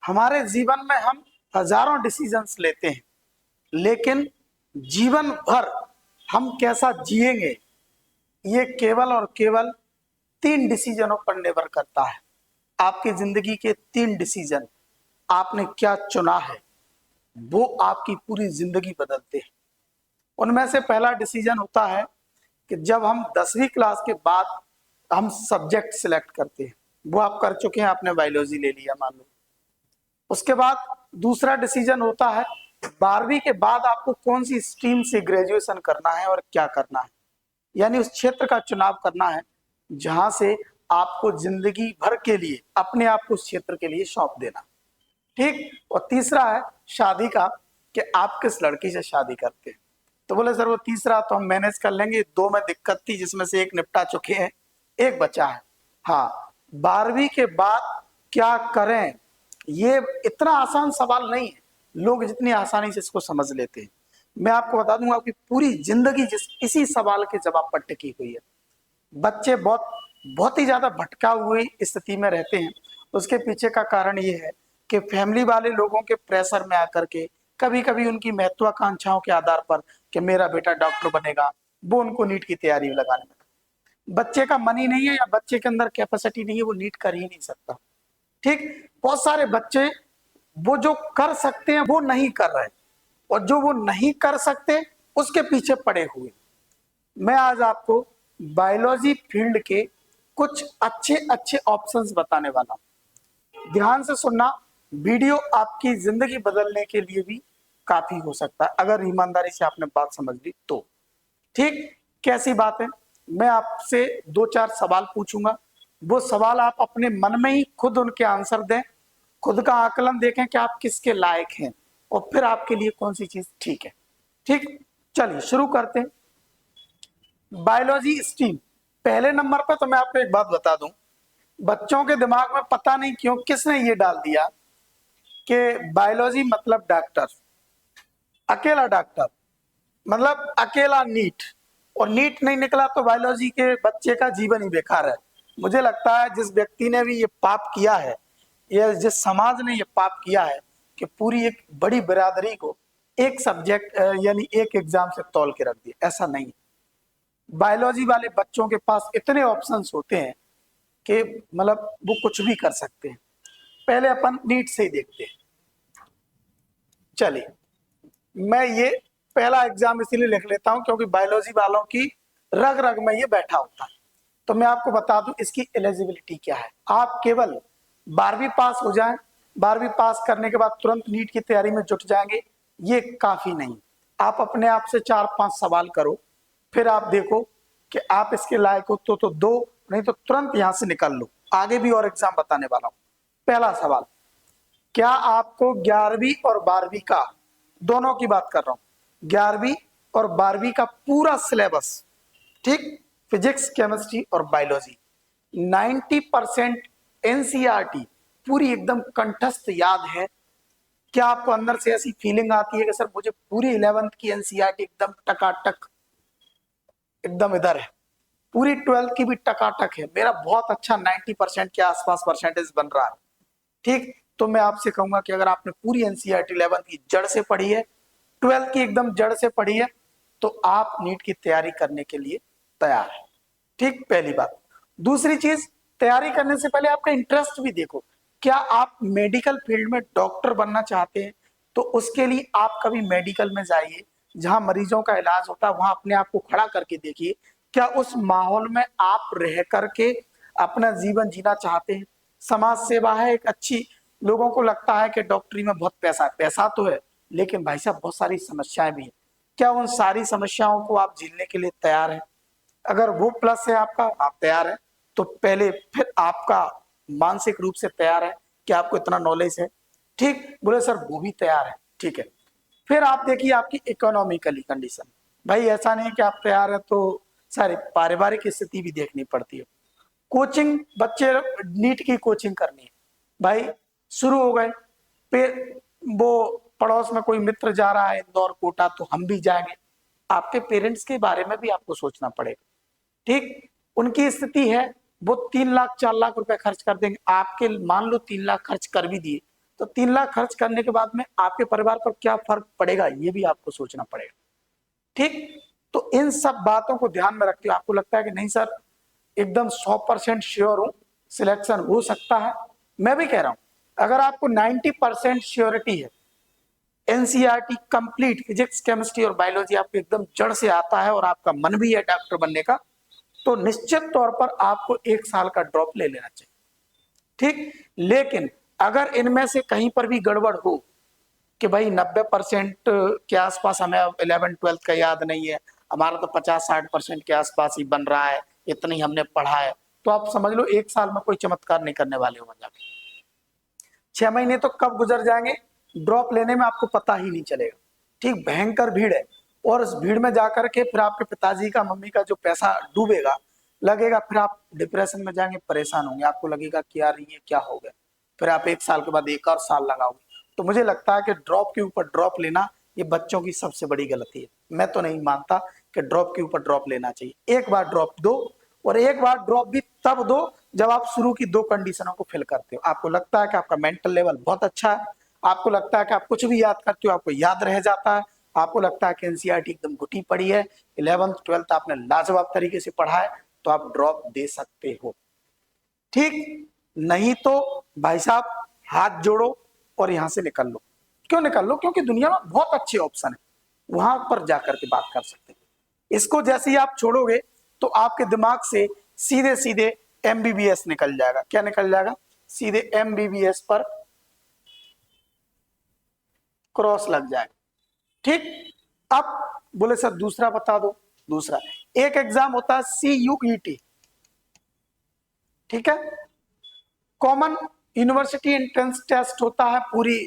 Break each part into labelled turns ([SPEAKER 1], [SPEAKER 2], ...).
[SPEAKER 1] हमारे जीवन में हम हजारों डिसीजंस लेते हैं, लेकिन जीवन भर हम कैसा जिएंगे ये केवल और केवल 3 डिसीजनों पर निर्भर करता है। आपकी जिंदगी के 3 डिसीजन, आपने क्या चुना है वो आपकी पूरी जिंदगी बदलते हैं। उनमें से पहला डिसीजन होता है कि जब हम 10वीं क्लास के बाद हम सब्जेक्ट सिलेक्ट करते हैं, वो आप कर चुके हैं, आपने बायोलॉजी ले लिया मान लो। उसके बाद दूसरा डिसीजन होता है 12वीं के बाद आपको कौन सी स्ट्रीम से ग्रेजुएशन करना है और क्या करना है, यानी उस क्षेत्र का चुनाव करना है जहां से आपको जिंदगी भर के लिए अपने आप को उस क्षेत्र के लिए सौंप देना। ठीक। और तीसरा है शादी का, कि आप किस लड़की से शादी करते हैं। तो बोले सर वो तीसरा तो हम मैनेज कर लेंगे, 2 में दिक्कत थी जिसमें से एक निपटा चुके हैं, एक बचा है। हाँ, 12वीं के बाद क्या करें, ये इतना आसान सवाल नहीं है, लोग जितनी आसानी से इसको समझ लेते हैं। मैं आपको बता दूंगा कि पूरी जिंदगी इसी सवाल के जवाब पर टिकी हुई है। बच्चे बहुत ही ज्यादा भटका हुई स्थिति में रहते हैं। उसके पीछे का कारण ये है कि फैमिली वाले लोगों के प्रेशर में आकर के कभी कभी उनकी महत्वाकांक्षाओं के आधार पर कि मेरा बेटा डॉक्टर बनेगा, वो उनको नीट की तैयारी लगाने में। बच्चे का मन ही नहीं है या बच्चे के अंदर कैपेसिटी नहीं है, वो नीट कर ही नहीं सकता। ठीक। बहुत सारे बच्चे वो जो कर सकते हैं वो नहीं कर रहे, और जो वो नहीं कर सकते उसके पीछे पड़े हुए। मैं आज आपको बायोलॉजी फील्ड के कुछ अच्छे अच्छे ऑप्शंस बताने वाला हूं। ध्यान से सुनना, वीडियो आपकी जिंदगी बदलने के लिए भी काफी हो सकता है अगर ईमानदारी से आपने बात समझ ली तो। ठीक। कैसी बात है, मैं आपसे 2-4 सवाल पूछूंगा, वो सवाल आप अपने मन में ही खुद उनके आंसर दें, खुद का आकलन देखें कि आप किसके लायक हैं और फिर आपके लिए कौन सी चीज ठीक है। ठीक। चलिए शुरू करते हैं। बायोलॉजी स्ट्रीम पहले नंबर पर। तो मैं आपको एक बात बता दूं, बच्चों के दिमाग में पता नहीं क्यों किसने ये डाल दिया कि बायोलॉजी मतलब डॉक्टर, अकेला डॉक्टर मतलब अकेला नीट, और नीट नहीं निकला तो बायोलॉजी के बच्चे का जीवन ही बेकार है। मुझे लगता है जिस व्यक्ति ने भी ये पाप किया है, या जिस समाज ने ये पाप किया है कि पूरी एक बड़ी बिरादरी को एक सब्जेक्ट यानी एक एग्जाम से तौल के रख दिया, ऐसा नहीं। बायोलॉजी वाले बच्चों के पास इतने ऑप्शंस होते हैं कि मतलब वो कुछ भी कर सकते हैं। पहले अपन नीट से ही देखते हैं। चलिए, मैं ये पहला एग्जाम इसीलिए लिख लेता हूं क्योंकि बायोलॉजी वालों की रग रग में ये बैठा होता है। तो मैं आपको बता दूं इसकी एलिजिबिलिटी क्या है। आप केवल 12वीं पास हो जाएं, 12वीं पास करने के बाद तुरंत नीट की तैयारी में जुट जाएंगे, ये काफी नहीं। आप अपने आप से 4-5 सवाल करो, फिर आप देखो कि आप इसके लायक हो तो दो, नहीं तो तुरंत यहां से निकल लो। आगे भी और एग्जाम बताने वाला हूं। पहला सवाल, क्या आपको 11वीं और 12वीं का, दोनों की बात कर रहा हूं, 11वीं और 12वीं का पूरा सिलेबस, ठीक, फिजिक्स केमिस्ट्री और बायोलॉजी 90% एनसीईआरटी पूरी एकदम कंठस्थ याद है? क्या आपको अंदर से ऐसी फीलिंग आती है कि सर मुझे पूरी 11th की एनसीईआरटी एकदम टकाटक एकदम इधर है, पूरी 12th की भी टकाटक है, मेरा बहुत अच्छा 90% के आसपास परसेंटेज बन रहा है? ठीक। तो मैं आपसे कहूंगा कि अगर आपने पूरी एनसीईआरटी 11th की जड़ से पढ़ी है, 12th की एकदम जड़ से पढ़ी है, तो आप नीट की तैयारी करने के लिए तैयार है। ठीक, पहली बात। दूसरी चीज, तैयारी करने से पहले आपका इंटरेस्ट भी देखो। क्या आप मेडिकल फील्ड में डॉक्टर बनना चाहते हैं? तो उसके लिए आप कभी मेडिकल में जाइए, जहां मरीजों का इलाज होता है, वहां अपने आप को खड़ा करके देखिए, क्या उस माहौल में आप रह करके अपना जीवन जीना चाहते हैं? समाज सेवा है एक अच्छी, लोगों को लगता है कि डॉक्टरी में बहुत पैसा है, पैसा तो है, लेकिन भाई साहब बहुत सारी समस्याएं भी हैं। क्या उन सारी समस्याओं को आप झेलने के लिए तैयार हैं? अगर वो प्लस है आपका, आप तैयार हैं, तो पहले फिर आपका मानसिक रूप से तैयार है कि आपको इतना नॉलेज है। ठीक, बोले सर वो भी तैयार है, ठीक है। फिर आप देखिए आपकी इकोनॉमिकली कंडीशन। भाई ऐसा नहीं कि आप तैयार है तो सारी पारिवारिक स्थिति भी देखनी पड़ती है। कोचिंग, बच्चे नीट की कोचिंग करनी है, भाई शुरू हो गए, फिर वो पड़ोस में कोई मित्र जा रहा है इंदौर कोटा तो हम भी जाएंगे। आपके पेरेंट्स के बारे में भी आपको सोचना पड़ेगा। ठीक, उनकी स्थिति है वो 3 लाख 4 लाख रुपए खर्च कर देंगे, आपके मान लो 3 लाख खर्च कर भी दिए तो 3 लाख खर्च करने के बाद में आपके परिवार पर क्या फर्क पड़ेगा, ये भी आपको सोचना पड़ेगा। ठीक, तो इन सब बातों को ध्यान में रखते हुए आपको लगता है कि नहीं सर एकदम 100% श्योर हूं सिलेक्शन हो सकता है, मैं भी कह रहा हूं अगर आपको 90% श्योरिटी है, एनसीईआरटी कंप्लीट फिजिक्स केमिस्ट्री और बायोलॉजी आपको एकदम जड़ से आता है और आपका मन भी है डॉक्टर बनने का, तो निश्चित तौर पर आपको 1 साल का ड्रॉप ले लेना चाहिए। ठीक, लेकिन अगर इनमें से कहीं पर भी गड़बड़ हो कि भाई 90% के आसपास हमें 11th-12th का याद नहीं है, हमारा तो 50-60% के आसपास ही बन रहा है, इतनी हमने पढ़ा है, तो आप समझ लो 1 साल में कोई चमत्कार नहीं करने वाले हो जाके। 6 महीने तो कब गुजर जाएंगे ड्रॉप लेने में आपको पता ही नहीं चलेगा। ठीक, भयंकर भीड़ है और इस भीड़ में जाकर के फिर आपके पिताजी का मम्मी का जो पैसा डूबेगा लगेगा, फिर आप डिप्रेशन में जाएंगे, परेशान होंगे, आपको लगेगा कि यार ये क्या हो गया, फिर आप 1 साल के बाद एक और साल लगाओगे। तो मुझे लगता है कि ड्रॉप के ऊपर ड्रॉप लेना ये बच्चों की सबसे बड़ी गलती है। मैं तो नहीं मानता कि ड्रॉप के ऊपर ड्रॉप लेना चाहिए। एक बार ड्रॉप दो और एक बार ड्रॉप भी तब दो जब आप शुरू की 2 कंडीशनों को फिल करते हो। आपको लगता है कि आपका मेंटल लेवल बहुत अच्छा है, आपको लगता है कि आप कुछ भी याद करते हो आपको याद रह जाता है, आपको लगता है कि एनसीईआरटी एकदम घुटी पड़ी है, 11th-12th आपने लाजवाब तरीके से पढ़ा है, तो आप ड्रॉप दे सकते हो। ठीक, नहीं तो भाई साहब हाथ जोड़ो और यहां से निकल लो। क्यों निकल लो? क्योंकि दुनिया में बहुत अच्छे ऑप्शन है, वहां पर जाकर के बात कर सकते हैं। इसको जैसे ही आप छोड़ोगे तो आपके दिमाग से सीधे सीधे एमबीबीएस निकल जाएगा। क्या निकल जाएगा? सीधे एमबीबीएस पर क्रॉस लग जाएगा। ठीक, अब बोले सर दूसरा बता दो। दूसरा एक एग्जाम होता है CUET, ठीक है, कॉमन यूनिवर्सिटी एंट्रेंस टेस्ट होता है पूरी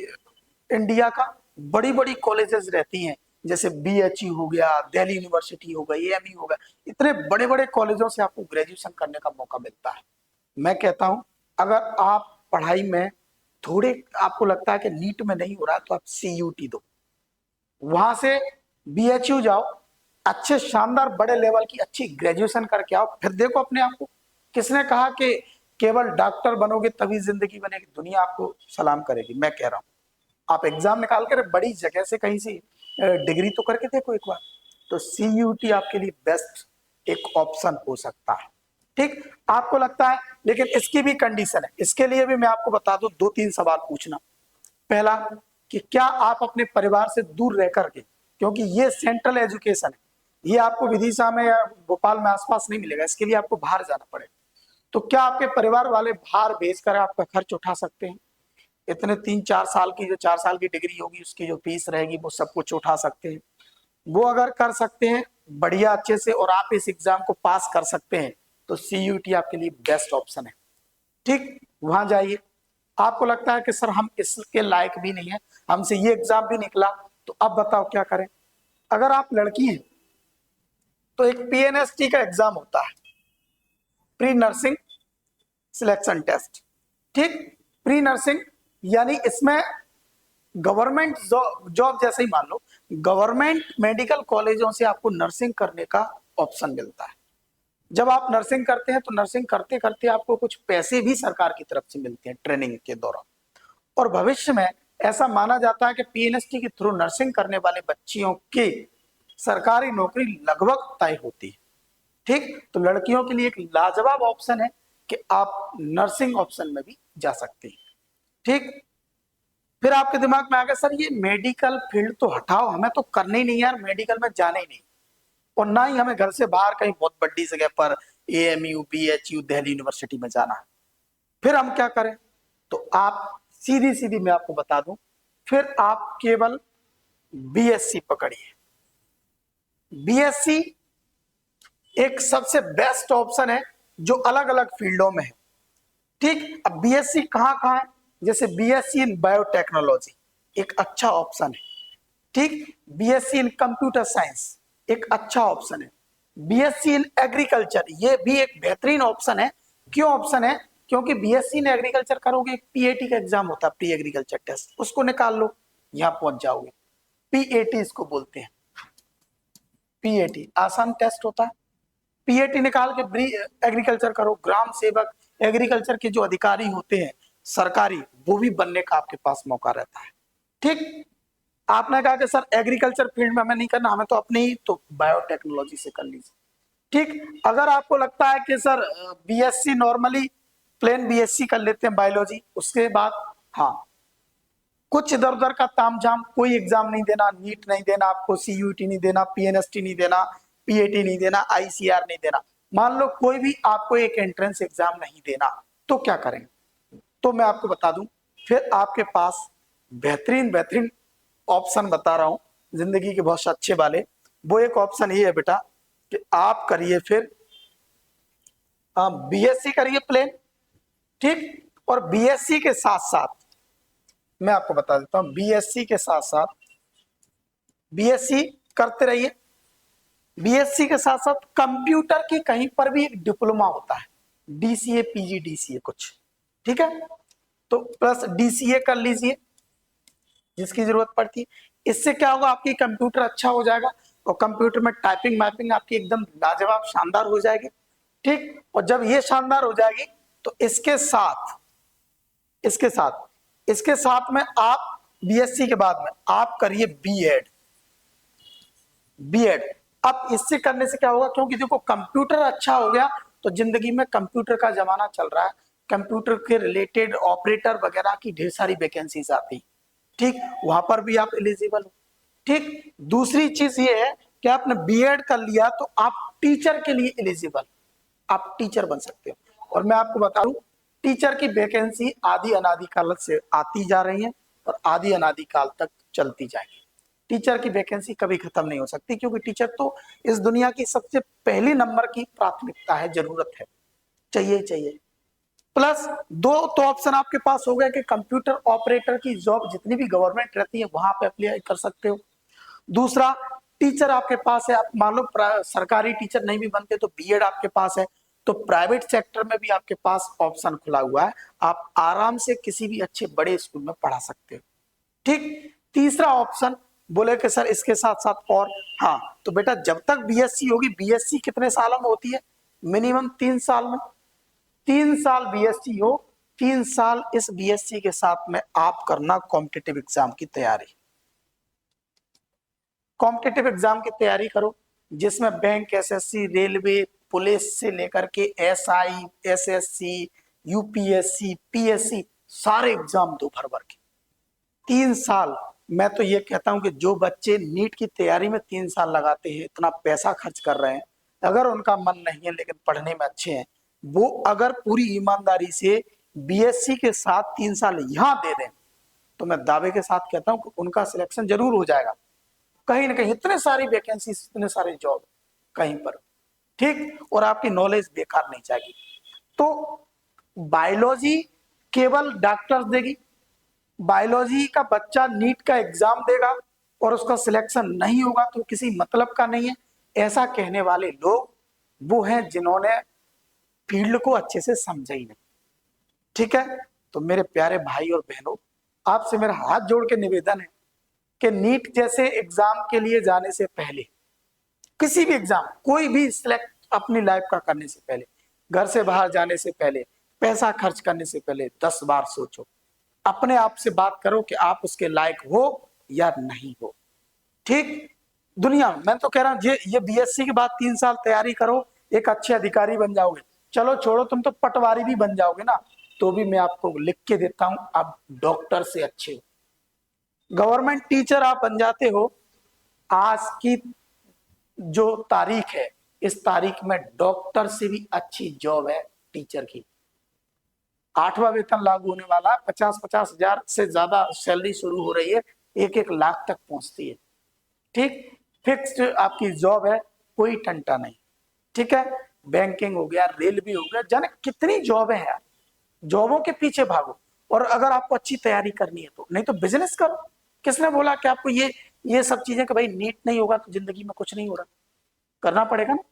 [SPEAKER 1] इंडिया का। बड़ी बड़ी कॉलेजेस रहती हैं जैसे BHU हो गया, दिल्ली यूनिवर्सिटी हो गई, AMU हो गया, इतने बड़े बड़े कॉलेजों से आपको ग्रेजुएशन करने का मौका मिलता है। मैं कहता हूं अगर आप पढ़ाई में थोड़े आपको लगता है कि नीट में नहीं हो रहा तो आप CUT दो, वहां से BHU जाओ, अच्छे शानदार बड़े लेवल की अच्छी ग्रेजुएशन करके आओ, फिर देखो अपने आप को। किसने कहा कि केवल डॉक्टर बनोगे तभी जिंदगी बनेगी? दुनिया आपको सलाम करेगी। मैं कह रहा हूं आप एग्जाम निकाल कर बड़ी जगह से कहीं से डिग्री तो करके देखो एक बार। तो CUT आपके लिए बेस्ट एक ऑप्शन हो सकता है। ठीक, आपको लगता है, लेकिन इसकी भी कंडीशन है, इसके लिए भी मैं आपको बता दूं 2-3 सवाल पूछना। पहला कि क्या आप अपने परिवार से दूर रह करके, क्योंकि ये सेंट्रल एजुकेशन है, ये आपको विदिशा में या भोपाल में आसपास नहीं मिलेगा, इसके लिए आपको बाहर जाना पड़ेगा। तो क्या आपके परिवार वाले बाहर भेजकर आपका खर्च उठा सकते हैं? इतने 3-4 साल की जो 4 साल की डिग्री होगी उसकी जो फीस रहेगी वो सब कुछ उठा सकते हैं। वो अगर कर सकते हैं बढ़िया अच्छे से और आप इस एग्जाम को पास कर सकते हैं तो CUT आपके लिए बेस्ट ऑप्शन है। ठीक, वहां जाइए। आपको लगता है कि सर हम इसके लायक भी नहीं है, हमसे ये एग्जाम भी निकला, तो अब बताओ क्या करें? अगर आप लड़की हैं तो एक PNST का एग्जाम होता है, प्री नर्सिंग सिलेक्शन टेस्ट। ठीक, प्री नर्सिंग यानी इसमें गवर्नमेंट जॉब जैसे ही मान लो गवर्नमेंट मेडिकल कॉलेजों से आपको नर्सिंग करने का ऑप्शन मिलता है। जब आप नर्सिंग करते हैं तो नर्सिंग करते करते आपको कुछ पैसे भी सरकार की तरफ से मिलते हैं ट्रेनिंग के दौरान, और भविष्य में ऐसा माना जाता है कि PNST के थ्रू नर्सिंग करने वाले बच्चियों की सरकारी नौकरी लगभग तय होती है। ठीक, तो लड़कियों के लिए एक लाजवाब ऑप्शन है कि आप नर्सिंग ऑप्शन में भी जा सकते हैं। ठीक, फिर आपके दिमाग में आ गया सर ये मेडिकल फील्ड तो हटाओ, हमें तो करना ही नहीं यार, मेडिकल में जाना ही नहीं, और ना ही हमें घर से बाहर कहीं बहुत बड़ी जगह पर AMU BHU दिल्ली यूनिवर्सिटी में जाना है। फिर हम क्या करें? तो आप सीधी सीधी मैं आपको बता दूं, फिर आप केवल BSc पकड़िए। BSc एक सबसे बेस्ट ऑप्शन है जो अलग अलग फील्डों में है। ठीक, अब BSc कहां कहां है? जैसे BSc इन बायोटेक्नोलॉजी एक अच्छा ऑप्शन है। ठीक, BSc इन कंप्यूटर साइंस एक अच्छा ऑप्शन है। BSc इन एग्रीकल्चर ये भी एक बेहतरीन ऑप्शन है। क्यों ऑप्शन है? क्योंकि BSc इन एग्रीकल्चर करोगे, PAT का एग्जाम होता है, प्री एग्रीकल्चर टेस्ट, उसको निकाल लो, यहां पहुंच जाओगे। PAT इसको बोलते हैं, PAT आसान टेस्ट होता है। PAT निकाल के एग्रीकल्चर करो, ग्राम सेवक एग्रीकल्चर के जो अधिकारी होते हैं सरकारी, वो भी बनने का आपके पास मौका रहता है। ठीक, आपने कहा कि सर एग्रीकल्चर फील्ड में हमें नहीं करना, हमें तो अपनी ही, तो बायोटेक्नोलॉजी से कर लीजिए। ठीक, अगर आपको लगता है कि sir BSc normally plain BSc कर लेते हैं बायोलॉजी, उसके बाद हाँ कुछ इधर उधर का तामझाम, कोई एग्जाम नहीं देना, नीट नहीं देना आपको, सीयूईटी नहीं देना, पीएनएसटी नहीं देना, पीएटी नहीं देना, आईसीआर नहीं देना, मान लो कोई भी आपको एक एंट्रेंस एग्जाम नहीं देना, तो क्या करेंगे? तो मैं आपको बता दूं, फिर आपके पास बेहतरीन बेहतरीन ऑप्शन बता रहा हूं जिंदगी के बहुत अच्छे वाले। वो एक ऑप्शन ये है बेटा कि आप करिए फिर बीएससी करिए प्लेन। ठीक, और बीएससी के साथ साथ मैं आपको बता देता हूं, बीएससी के साथ साथ बीएससी करते रहिए। बीएससी के साथ साथ कंप्यूटर की कहीं पर भी एक डिप्लोमा होता है, डीसीए पीजीडीसीए कुछ, ठीक है, तो प्लस डीसीए कर लीजिए जिसकी जरूरत पड़ती है। इससे क्या होगा, आपकी कंप्यूटर अच्छा हो जाएगा और कंप्यूटर में टाइपिंग मैपिंग आपकी एकदम लाजवाब शानदार हो जाएगी। ठीक, और जब ये शानदार हो जाएगी तो इसके साथ में आप बीएससी के बाद में आप करिए बीएड। अब इससे करने से क्या होगा, क्योंकि देखो कंप्यूटर अच्छा हो गया तो जिंदगी में कंप्यूटर का जमाना चल रहा है, कंप्यूटर के रिलेटेड ऑपरेटर वगैरह की ढेर सारी वैकेंसीज आती, ठीक, वहां पर भी आप एलिजिबल हो। ठीक, दूसरी चीज ये है कि आपने बीएड कर लिया तो आप टीचर के लिए एलिजिबल, आप टीचर बन सकते हो। और मैं आपको बता दूं, टीचर की वैकेंसी आदि अनादि काल से आती जा रही है और आदि अनादि काल तक चलती जाएगी। टीचर की वैकेंसी कभी खत्म नहीं हो सकती, क्योंकि टीचर तो इस दुनिया की सबसे पहली नंबर की प्राथमिकता है, जरूरत है, चाहिए चाहिए। प्लस दो तो ऑप्शन आपके पास हो गया कि कंप्यूटर ऑपरेटर की जॉब जितनी भी गवर्नमेंट रहती है वहां पे अप्लाई कर सकते हो। दूसरा, टीचर आपके पास है, आप मान लो सरकारी टीचर नहीं भी बनते तो बीएड आपके पास है, तो प्राइवेट सेक्टर में भी आपके पास ऑप्शन खुला हुआ है, आप आराम से किसी भी अच्छे बड़े स्कूल में पढ़ा सकते हो। ठीक, तीसरा ऑप्शन बोले कि सर इसके साथ साथ और, हाँ तो बेटा जब तक बीएससी होगी, बीएससी कितने सालों में होती है, मिनिमम 3 साल में, 3 साल बीएससी हो, 3 साल इस बीएससी के साथ में आप करना कॉम्पिटिटिव एग्जाम की तैयारी। कॉम्पिटिटिव एग्जाम की तैयारी करो जिसमें बैंक, एसएससी, रेलवे, पुलिस से लेकर के एसआई, एसएससी, यूपीएससी, पीएससी, सारे एग्जाम दो भर भर के 3 साल। मैं तो ये कहता हूं कि जो बच्चे नीट की तैयारी में 3 साल लगाते हैं, इतना पैसा खर्च कर रहे हैं, अगर उनका मन नहीं है लेकिन पढ़ने में अच्छे हैं, वो अगर पूरी ईमानदारी से बीएससी के साथ 3 साल यहां दे दें तो मैं दावे के साथ कहता हूं कि उनका सिलेक्शन जरूर हो जाएगा कहीं ना कहीं। इतने सारी वैकेंसी, इतने सारे जॉब कहीं पर, ठीक, और आपकी नॉलेज बेकार नहीं जाएगी। तो बायोलॉजी केवल डॉक्टर देगी, बायोलॉजी का बच्चा नीट का एग्जाम देगा और उसका सिलेक्शन नहीं होगा तो किसी मतलब का नहीं है, ऐसा कहने वाले लोग वो हैं जिन्होंने फील्ड को अच्छे से समझा ही नहीं। ठीक है, तो मेरे प्यारे भाई और बहनों, आपसे मेरा हाथ जोड़ के निवेदन है कि नीट जैसे एग्जाम के लिए जाने से पहले, किसी भी एग्जाम कोई भी सिलेक्ट अपनी लाइफ का करने से पहले, घर से बाहर जाने से पहले, पैसा खर्च करने से पहले 10 बार सोचो, अपने आप से बात करो कि आप उसके लायक हो या नहीं हो। ठीक, दुनिया मैं तो कह रहा हूं ये बीएससी के बाद 3 साल तैयारी करो, एक अच्छे अधिकारी बन जाओगे। चलो छोड़ो, तुम तो पटवारी भी बन जाओगे ना, तो भी मैं आपको लिख के देता हूं, आप डॉक्टर से अच्छे हो, गवर्नमेंट टीचर आप बन जाते हो। आज की जो तारीख है, इस तारीख में डॉक्टर से भी अच्छी जॉब है टीचर की। 8वां वेतन लागू होने वाला है, 50-50 हजार से ज्यादा सैलरी शुरू हो रही है, 1-1 लाख तक पहुंचती है। ठीक, फिक्स्ड आपकी जॉब है, कोई टंटा नहीं। ठीक है, बैंकिंग हो गया, रेलवे हो गया, जाने कितनी जॉब है यार, जॉबों के पीछे भागो। और अगर आपको अच्छी तैयारी करनी है तो, नहीं तो बिजनेस करो। किसने बोला कि आपको ये सब चीजें कि भाई नीट नहीं होगा तो जिंदगी में कुछ नहीं हो रहा, करना पड़ेगा ना।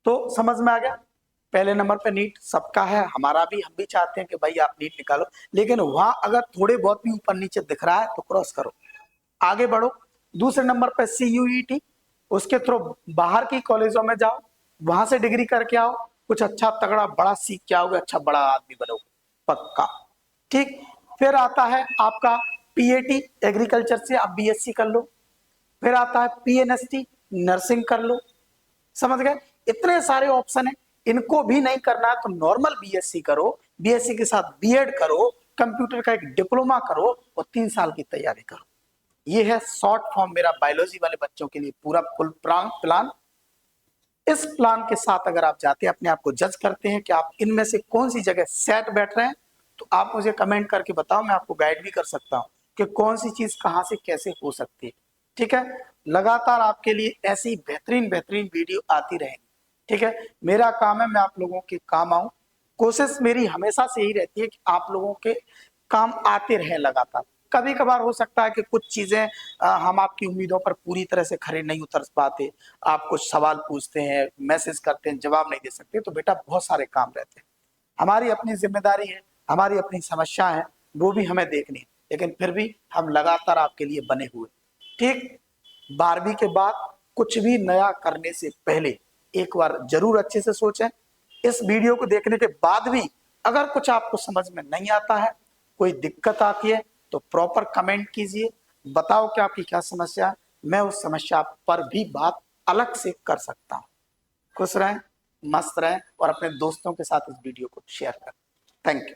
[SPEAKER 1] तो समझ में आ गया, पहले नंबर पे नीट सबका है, हमारा भी, हम भी चाहते हैं कि भाई आप नीट निकालो, लेकिन वहां अगर थोड़े बहुत भी ऊपर नीचे दिख रहा है तो क्रॉस करो, आगे बढ़ो। दूसरे नंबर पे सीयूईटी, उसके थ्रू बाहर की कॉलेजों में जाओ, वहां से डिग्री करके आओ, कुछ अच्छा तगड़ा बड़ा सीख के आओगे, अच्छा बड़ा आदमी बनोगे पक्का। ठीक। फिर आता है आपका पीएटी एग्रीकल्चर से आप बीएससी कर लो। फिर आता है पीएनएसटी नर्सिंग कर लो। समझ गए? इतने सारे ऑप्शन है, इनको भी नहीं करना है तो नॉर्मल बीएससी करो, बीएससी के साथ बीएड करो, कंप्यूटर का एक डिप्लोमा करो और 3 साल की तैयारी करो। ये है शॉर्ट फॉर्म मेरा बायोलॉजी वाले बच्चों के लिए पूरा फुल प्लान। इस प्लान के साथ अगर आप जाते हैं, अपने आप को जज करते हैं कि आप इनमें से कौन सी जगह सेट बैठ रहे हैं, तो आप मुझे कमेंट करके बताओ, मैं आपको गाइड भी कर सकता हूं कि कौन सी चीज कहां से कैसे हो सकती है। ठीक है, लगातार आपके लिए ऐसी बेहतरीन बेहतरीन वीडियो आती रहेंगी। ठीक है, मेरा काम है मैं आप लोगों के काम आऊं। कोशिश मेरी हमेशा से यही रहती है कि आप लोगों के काम आते रहे लगातार। कभी कभार हो सकता है कि कुछ चीजें हम आपकी उम्मीदों पर पूरी तरह से खरे नहीं उतर पाते, आप कुछ सवाल पूछते हैं, मैसेज करते हैं, जवाब नहीं दे सकते, तो बेटा बहुत सारे काम रहते हैं। हमारी अपनी जिम्मेदारी है, हमारी अपनी समस्या है, वो भी हमें देखनी है, लेकिन फिर भी हम लगातार आपके लिए बने हुए। ठीक, 12वीं के बाद कुछ भी नया करने से पहले एक बार जरूर अच्छे से सोचें। इस वीडियो को देखने के बाद भी अगर कुछ आपको समझ में नहीं आता है, कोई दिक्कत आती है, तो प्रॉपर कमेंट कीजिए, बताओ कि आपकी क्या समस्या है, मैं उस समस्या पर भी बात अलग से कर सकता हूं। खुश रहें, मस्त रहें और अपने दोस्तों के साथ इस वीडियो को शेयर करें। Thank you.